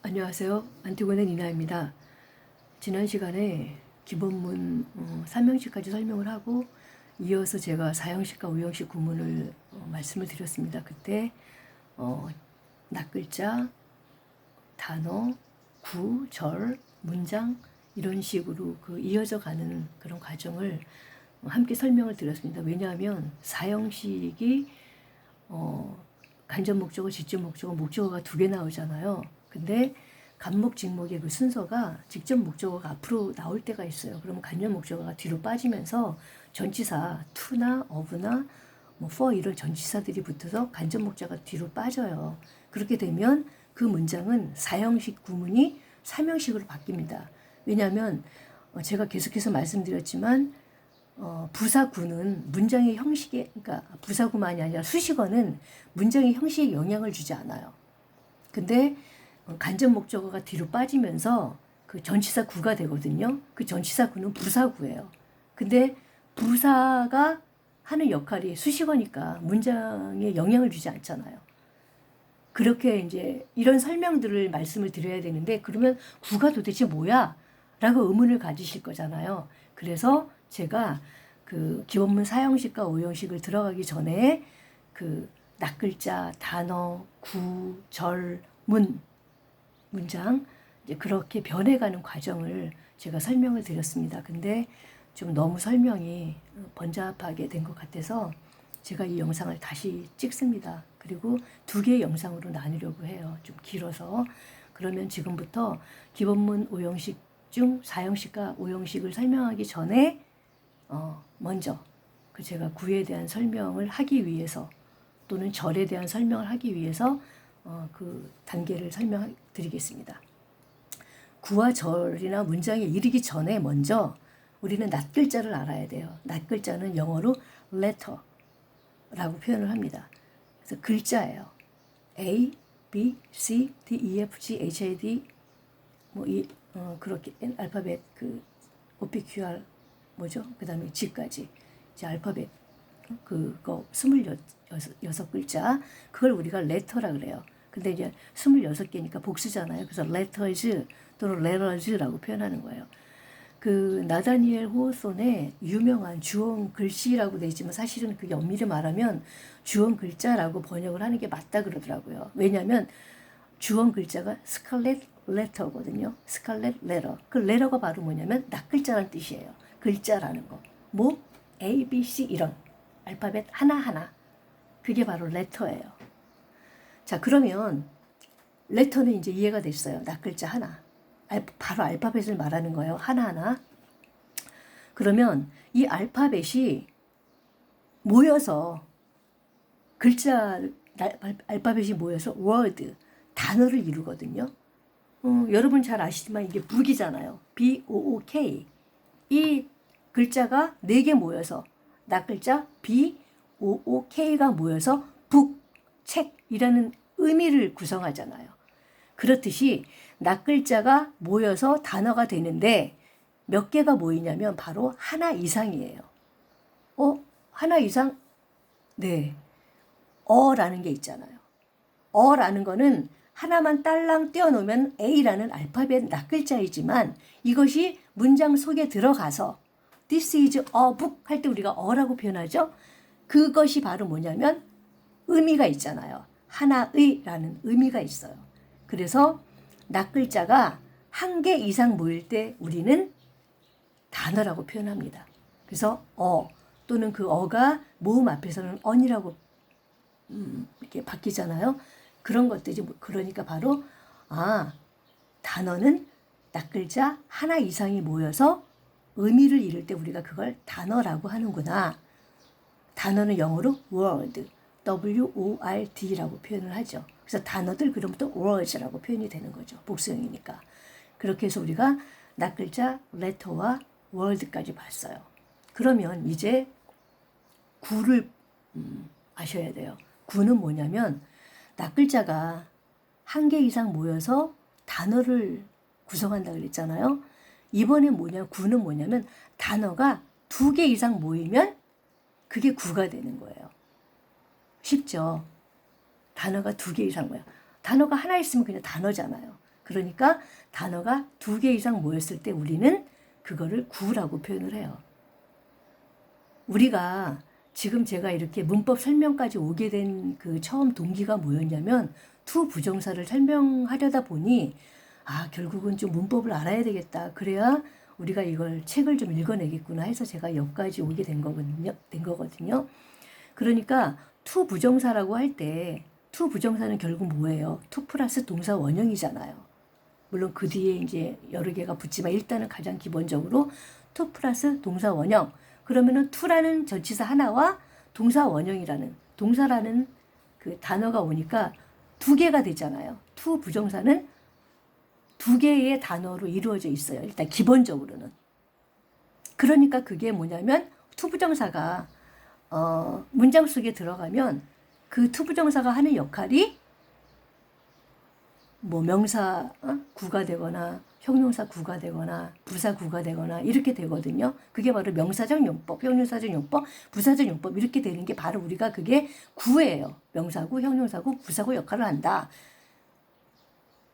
안녕하세요. 안티고네 니나입니다. 지난 시간에 기본문 3형식까지 설명을 하고 이어서 제가 4형식과 5형식 구문을 말씀을 드렸습니다. 그때 낱글자, 단어, 구, 절, 문장 이런 식으로 이어져 가는 그런 과정을 함께 설명을 드렸습니다. 왜냐하면 4형식이 간접 목적어, 직접 목적어, 목적어가 두 개 나오잖아요. 근데 간목, 직목의 그 순서가 직접 목적어가 앞으로 나올 때가 있어요. 그러면 간접 목적어가 뒤로 빠지면서 전치사 to나 of나 for 이런 전치사들이 붙어서 간접 목적어가 뒤로 빠져요. 그렇게 되면 그 문장은 4형식 구문이 3형식으로 바뀝니다. 왜냐하면 제가 계속해서 말씀드렸지만 부사구는 문장의 형식에, 그러니까 부사구만이 아니라 수식어는 문장의 형식에 영향을 주지 않아요. 근데 간접 목적어가 뒤로 빠지면서 그 전치사 구가 되거든요. 그 전치사 구는 부사구예요. 근데 부사가 하는 역할이 수식어니까 문장에 영향을 주지 않잖아요. 그렇게 이제 이런 설명들을 말씀을 드려야 되는데 그러면 구가 도대체 뭐야? 라고 의문을 가지실 거잖아요. 그래서 제가 그 기본문 4형식과 5형식을 들어가기 전에 그 낱글자, 단어, 구, 절, 문장 이제 그렇게 변해가는 과정을 제가 설명을 드렸습니다. 근데 좀 너무 설명이 번잡하게 된 것 같아서 제가 이 영상을 다시 찍습니다. 그리고 두 개의 영상으로 나누려고 해요. 좀 길어서. 그러면 지금부터 기본문 5형식 중 4형식과 5형식을 설명하기 전에 먼저 그 제가 구에 대한 설명을 하기 위해서 또는 절에 대한 설명을 하기 위해서 그 단계를 설명드리겠습니다. 구와 절이나 문장에 이르기 전에 먼저 우리는 낱글자를 알아야 돼요. 낱글자는 영어로 letter라고 표현을 합니다. 그래서 글자예요. A, B, C, D, E, F, G, H, I, D 그렇게 알파벳 O, P, Q, R 뭐죠? 그 다음에 G까지 이제 알파벳 그거 26글자 그걸 우리가 letter라 그래요. 근데 이제 26개니까 복수잖아요. 그래서 letters 또는 letters라고 표현하는 거예요. 그 나다니엘 호소의 유명한 주어 글씨라고 되어 있지만 사실은 그게 엄밀히 말하면 주어 글자라고 번역을 하는 게 맞다 그러더라고요. 왜냐하면 주어 글자가 스칼렛 레터거든요. 스칼렛 레터. 그 레터가 바로 뭐냐면 낱글자라는 뜻이에요. 글자라는 거. 뭐 A, B, C 이런 알파벳 하나하나. 그게 바로 레터예요. 자, 그러면 레터는 이제 이해가 됐어요. 낱글자 하나. 바로 알파벳을 말하는 거예요. 하나하나. 그러면 이 알파벳이 모여서 알파벳이 모여서 word, 단어를 이루거든요. 여러분 잘 아시지만 이게 북이잖아요. B-O-O-K. 이 글자가 4개 모여서 낱글자 B-O-O-K가 모여서 북, 책이라는 의미를 구성하잖아요. 그렇듯이 낱글자가 모여서 단어가 되는데 몇 개가 모이냐면 바로 하나 이상이에요. 하나 이상? 네. 어라는 게 있잖아요. 어라는 거는 하나만 딸랑 떼어놓으면 A라는 알파벳 낱글자이지만 이것이 문장 속에 들어가서 This is a book 할 때 우리가 어라고 표현하죠. 그것이 바로 뭐냐면 의미가 있잖아요. 하나의라는 의미가 있어요. 그래서 낱글자가 한 개 이상 모일 때 우리는 단어라고 표현합니다. 그래서 또는 그 어가 모음 앞에서는 언이라고 이렇게 바뀌잖아요. 그런 것들이 그러니까 바로 단어는 낱글자 하나 이상이 모여서 의미를 이룰 때 우리가 그걸 단어라고 하는구나. 단어는 영어로 word, W-O-R-D라고 표현을 하죠. 그래서 단어들 그러면 words라고 표현이 되는 거죠. 복수형이니까. 그렇게 해서 우리가 낱글자 letter와 word까지 봤어요. 그러면 이제 구를 아셔야 돼요. 구는 뭐냐면 낱글자가 한 개 이상 모여서 단어를 구성한다고 그랬잖아요. 이번에 구는 뭐냐면 단어가 2개 이상 모이면 그게 구가 되는 거예요. 쉽죠? 단어가 2개 이상 모여. 단어가 하나 있으면 그냥 단어잖아요. 그러니까 단어가 2개 이상 모였을 때 우리는 그거를 구라고 표현을 해요. 우리가 지금 제가 이렇게 문법 설명까지 오게 된 그 처음 동기가 뭐였냐면 투 부정사를 설명하려다 보니 결국은 좀 문법을 알아야 되겠다. 그래야 우리가 이걸 책을 좀 읽어내겠구나 해서 제가 여기까지 오게 된 거거든요. 그러니까 투 부정사라고 할 때 투 부정사는 결국 뭐예요? 투 플러스 동사 원형이잖아요. 물론 그 뒤에 이제 여러 개가 붙지만 일단은 가장 기본적으로 투 플러스 동사 원형. 그러면은 투라는 전치사 하나와 동사 원형이라는 동사라는 그 단어가 오니까 2개가 되잖아요. 투 부정사는 2개의 단어로 이루어져 있어요. 일단 기본적으로는. 그러니까 그게 뭐냐면 투 부정사가 문장 속에 들어가면 그 투 부정사가 하는 역할이 뭐 명사 구가 되거나 형용사 구가 되거나 부사 구가 되거나 이렇게 되거든요. 그게 바로 명사적 용법, 형용사적 용법, 부사적 용법 이렇게 되는 게 바로 우리가 그게 구예요. 명사구, 형용사구, 부사구 역할을 한다.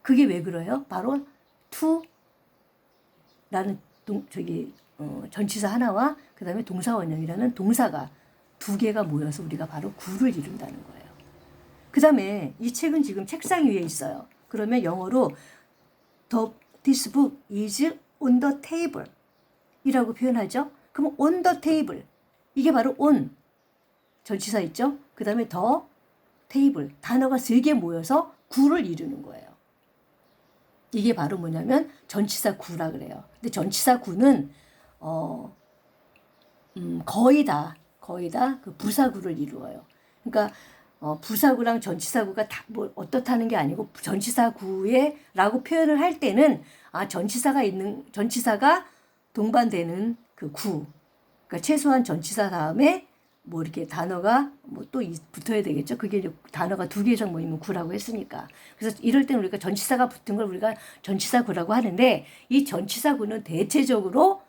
그게 왜 그래요? 바로 to라는 전치사 하나와 그 다음에 동사 원형이라는 동사가 2개가 모여서 우리가 바로 구를 이룬다는 거예요. 그 다음에 이 책은 지금 책상 위에 있어요. 그러면 영어로 this book is on the table 이라고 표현하죠. 그럼 on the table 이게 바로 on 전치사 있죠. 그 다음에 the table 단어가 3개 모여서 구를 이루는 거예요. 이게 바로 뭐냐면 전치사 구라 그래요. 근데 전치사 구는 거의 다 그 부사구를 이루어요. 그러니까 부사구랑 전치사구가 다 뭐 어떻다는 게 아니고 전치사구에라고 표현을 할 때는 전치사가 동반되는 그 구. 그러니까 최소한 전치사 다음에 뭐 이렇게 단어가 뭐 또 붙어야 되겠죠. 그게 단어가 2개 이상 모이면 구라고 했으니까. 그래서 이럴 때는 우리가 전치사가 붙은 걸 우리가 전치사구라고 하는데 이 전치사구는 대체적으로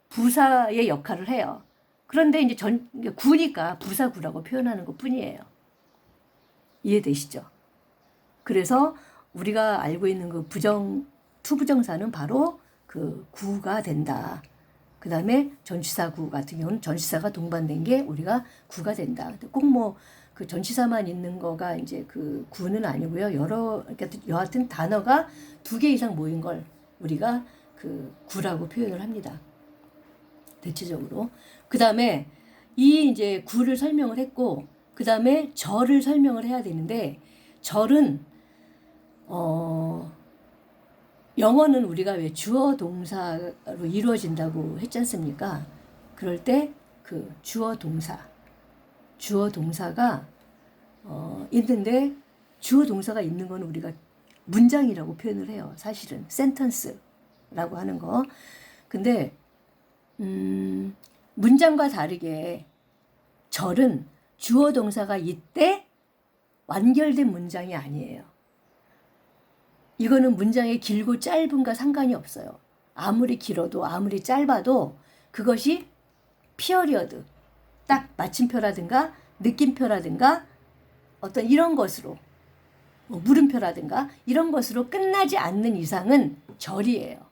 부사의 역할을 해요. 그런데 이제 구니까 부사구라고 표현하는 것 뿐이에요. 이해되시죠? 그래서 우리가 알고 있는 그 투부정사는 바로 그 구가 된다. 그 다음에 전치사구 같은 경우는 전치사가 동반된 게 우리가 구가 된다. 꼭 뭐 그 전치사만 있는 거가 이제 그 구는 아니고요. 여하튼 단어가 2개 이상 모인 걸 우리가 그 구라고 표현을 합니다. 대체적으로. 그 다음에 이 이제 구를 설명을 했고, 그 다음에 절을 설명을 해야 되는데, 절은, 영어는 우리가 왜 주어 동사로 이루어진다고 했지 않습니까? 그럴 때 그 주어 동사가, 있는데, 주어 동사가 있는 건 우리가 문장이라고 표현을 해요. 사실은. 센턴스라고 하는 거. 근데, 문장과 다르게 절은 주어 동사가 이때 완결된 문장이 아니에요. 이거는 문장의 길고 짧음과 상관이 없어요. 아무리 길어도 아무리 짧아도 그것이 피어리어드, 딱 마침표라든가 느낌표라든가 어떤 이런 것으로 물음표라든가 이런 것으로 끝나지 않는 이상은 절이에요.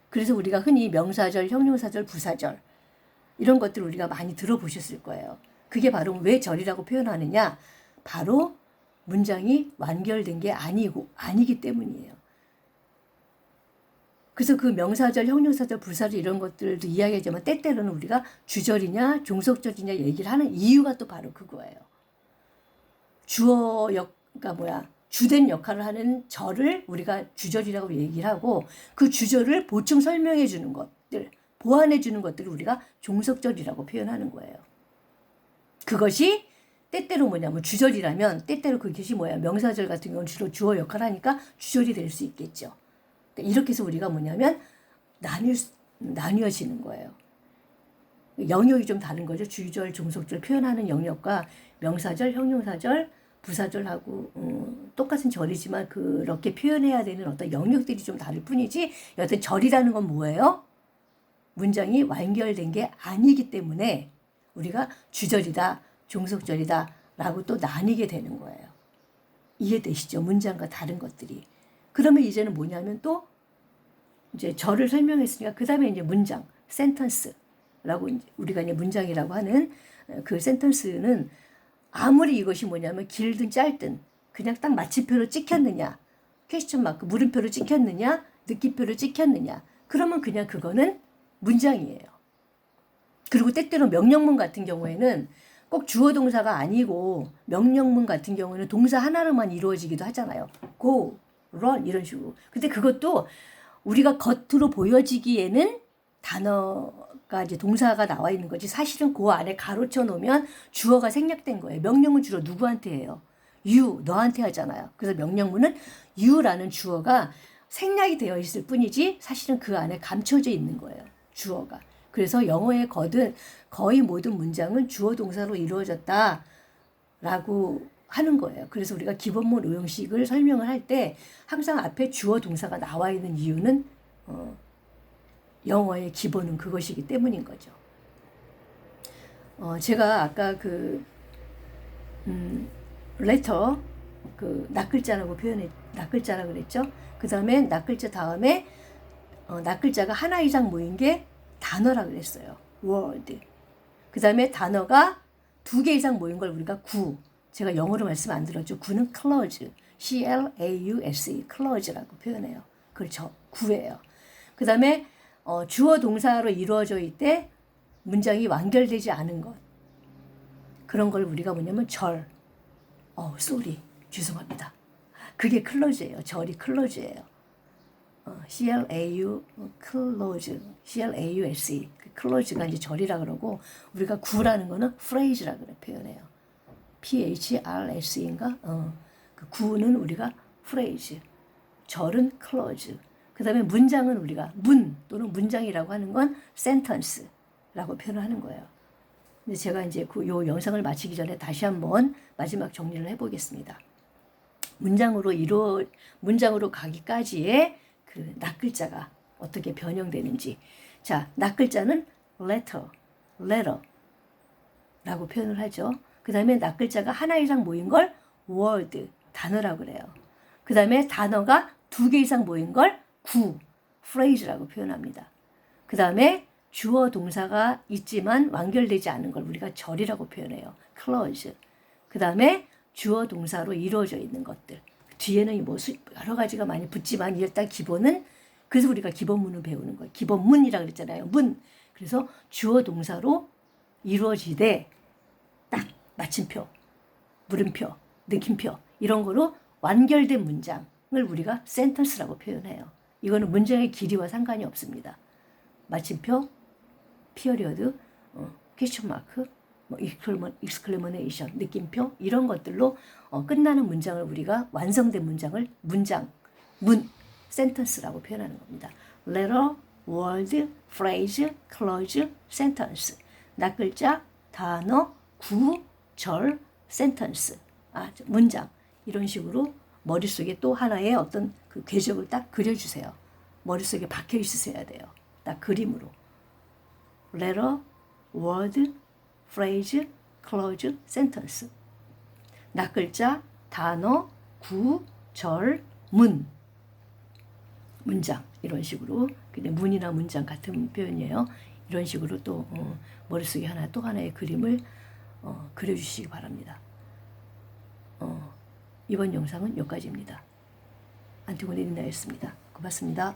그래서 우리가 흔히 명사절, 형용사절, 부사절 이런 것들을 우리가 많이 들어보셨을 거예요. 그게 바로 왜 절이라고 표현하느냐? 바로 문장이 완결된 게 아니기 때문이에요. 그래서 그 명사절, 형용사절, 부사절 이런 것들도 이야기하지만 때때로는 우리가 주절이냐 종속절이냐 얘기를 하는 이유가 또 바로 그거예요. 그러니까 주된 역할을 하는 절을 우리가 주절이라고 얘기를 하고 그 주절을 보충 설명해 주는 것들, 보완해 주는 것들을 우리가 종속절이라고 표현하는 거예요. 그것이 때때로 뭐냐면 주절이라면 때때로 그것이 명사절 같은 경우는 주로 주어 역할을 하니까 주절이 될 수 있겠죠. 이렇게 해서 우리가 뭐냐면 나뉘어지는 거예요. 영역이 좀 다른 거죠. 주절, 종속절 표현하는 영역과 명사절, 형용사절, 부사절하고 똑같은 절이지만 그렇게 표현해야 되는 어떤 영역들이 좀 다를 뿐이지 여튼 절이라는 건 뭐예요? 문장이 완결된 게 아니기 때문에 우리가 주절이다, 종속절이다 라고 또 나뉘게 되는 거예요. 이해되시죠? 문장과 다른 것들이. 그러면 이제는 뭐냐면 또 이제 절을 설명했으니까 그 다음에 이제 문장, 센턴스라고 우리가 이제 문장이라고 하는 그 센턴스는 아무리 이것이 뭐냐면 길든 짧든 그냥 딱 마침표로 찍혔느냐, 퀘스천 마크 물음표로 찍혔느냐, 느낌표로 찍혔느냐, 그러면 그냥 그거는 문장이에요. 그리고 때때로 명령문 같은 경우에는 꼭 주어 동사가 아니고 명령문 같은 경우는 동사 하나로만 이루어지기도 하잖아요. go, run 이런 식으로. 근데 그것도 우리가 겉으로 보여지기에는 단어가 이제 동사가 나와 있는 거지 사실은 그 안에 가로쳐 놓으면 주어가 생략된 거예요. 명령은 주로 누구한테 해요? you, 너한테 하잖아요. 그래서 명령문은 you라는 주어가 생략이 되어 있을 뿐이지 사실은 그 안에 감춰져 있는 거예요. 주어가. 그래서 영어의 거의 모든 문장은 주어 동사로 이루어졌다 라고 하는 거예요. 그래서 우리가 기본문 오형식을 설명을 할 때 항상 앞에 주어 동사가 나와 있는 이유는 영어의 기본은 그것이기 때문인 거죠. 제가 아까 letter 낱글자라고 낱글자라고 그랬죠. 그 다음에 낱글자 다음에 낱글자가 하나 이상 모인 게 단어라 그랬어요. word. 그 다음에 단어가 2개 이상 모인 걸 우리가 구. 제가 영어로 말씀 안 들었죠. 구는 clause. C-L-A-U-S-E. clause라고 표현해요. 그렇죠. 구예요. 그 다음에 주어 동사로 이루어져 있대 문장이 완결되지 않은 것. 그런 걸 우리가 뭐냐면 절. 쏘리. 죄송합니다. 그게 clause예요. 절이 clause예요. C-L-A-U, close, C-L-A-U-S-E. close가 이제 절이라 그러고, 우리가 구라는 거는 phrase라 그래, 표현해요. P-H-R-S-E인가? 그 구는 우리가 phrase, 절은 close. 그 다음에 문장은 우리가 문 또는 문장이라고 하는 건 sentence라고 표현을 하는 거예요. 근데 제가 이제 요 영상을 마치기 전에 다시 한번 마지막 정리를 해보겠습니다. 문장으로 가기까지의 그 낱글자가 어떻게 변형되는지. 자, 낱글자는 letter라고 표현을 하죠. 그 다음에 낱글자가 하나 이상 모인 걸 word, 단어라고 그래요. 그 다음에 단어가 2개 이상 모인 걸 구, phrase라고 표현합니다. 그 다음에 주어 동사가 있지만 완결되지 않은 걸 우리가 절이라고 표현해요. clause. 그 다음에 주어 동사로 이루어져 있는 것들. 뒤에는 뭐 여러 가지가 많이 붙지만 일단 기본은, 그래서 우리가 기본문을 배우는 거예요. 기본문이라고 그랬잖아요. 문. 그래서 주어 동사로 이루어지되 딱 마침표, 물음표, 느낌표 이런 거로 완결된 문장을 우리가 센턴스라고 표현해요. 이거는 문장의 길이와 상관이 없습니다. 마침표, 피어리어드, 퀘스천 마크, 뭐 익스클레머네이션, 느낌표 이런 것들로 끝나는 문장을 우리가 완성된 문장을 문, 센턴스라고 표현하는 겁니다. letter, word, phrase, clause, sentence. 낱글자, 단어, 구, 절, sentence. 문장. 이런 식으로 머릿속에 또 하나의 어떤 그 궤적을 딱 그려주세요. 머릿속에 박혀 있으셔야 돼요. 딱 그림으로. letter, word, phrase, clause, sentence. 낱글자, 단어, 구, 절, 문장 이런 식으로. 근데 문이나 문장 같은 표현이에요. 이런 식으로 또 머릿속에 또 하나의 그림을 그려주시기 바랍니다. 이번 영상은 여기까지입니다. 안티고네 린다였습니다. 고맙습니다.